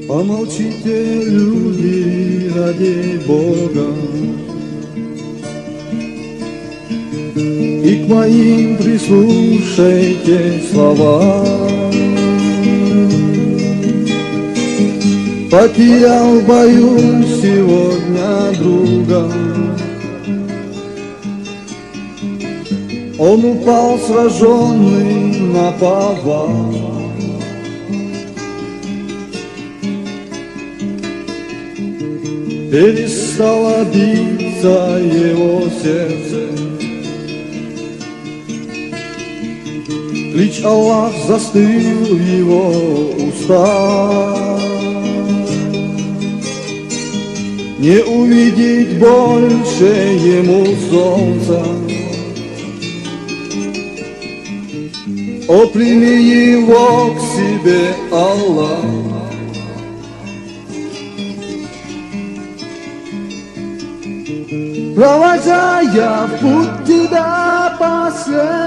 Помолчите, люди, ради Бога, и к моим прислушайте слова. Потерял в бою сегодня друга, он упал сраженный наповал. Перестало биться его сердце, клич Аллах застыл в его устах. Не увидеть больше ему солнца, о, прими его к себе, Аллах. Провожая в путь тебя последний,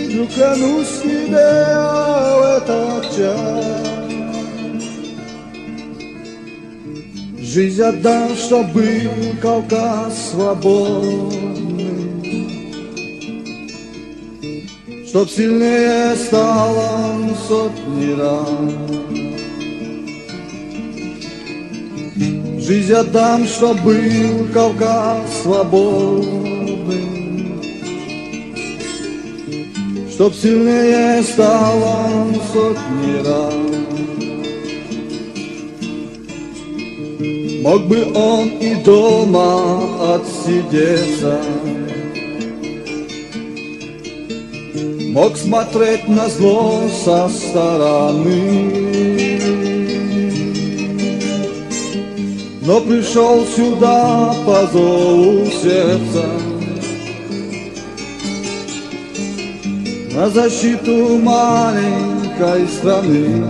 вдруг клянусь тебе в этот час, жизнь отдам, чтоб был Кавказ свободный, чтоб сильнее стал он сотни раз. Жизнь отдам, чтоб был Кавказ свободный, чтоб сильнее стал он сотни раз. Мог бы он и дома отсидеться, мог смотреть на зло со стороны, но пришел сюда по зову сердца, на защиту маленькой страны.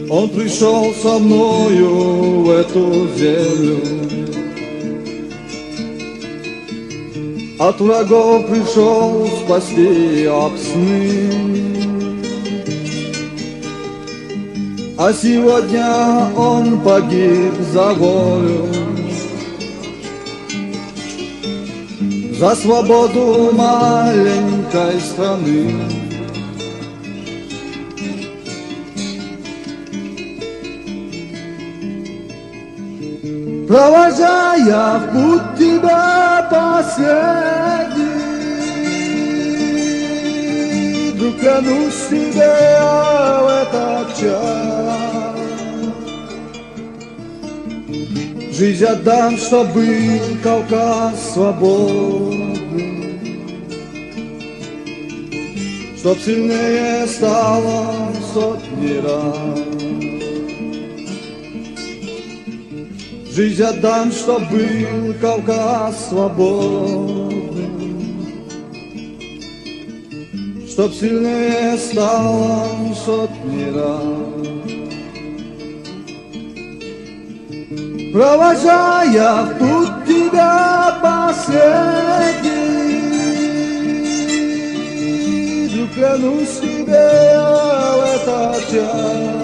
Он пришел со мною в эту землю, от врагов пришел спасти от сны. А сегодня он погиб за волю, за свободу маленькой страны. Провожая в путь тебя последний, вдруг клянусь тебе в этот час, жизнь отдам, чтоб был Кавказ свободный, чтоб сильнее стало сотни раз. Жизнь отдам, чтоб был Кавказ свободный, чтоб сильнее стало сотни раз. Провожая в путь тебя последний, вдруг клянусь тебе в этот час,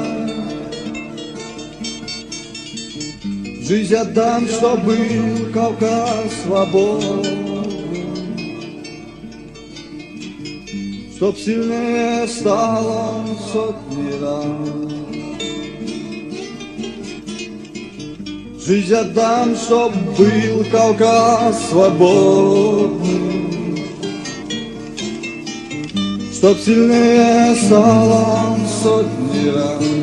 жизнь отдам, чтоб был Кавказ свободный, чтоб сильнее стало сотни раз. Жизнь отдам, чтоб был Кавказ свободный, чтоб сильнее стало сотни раз.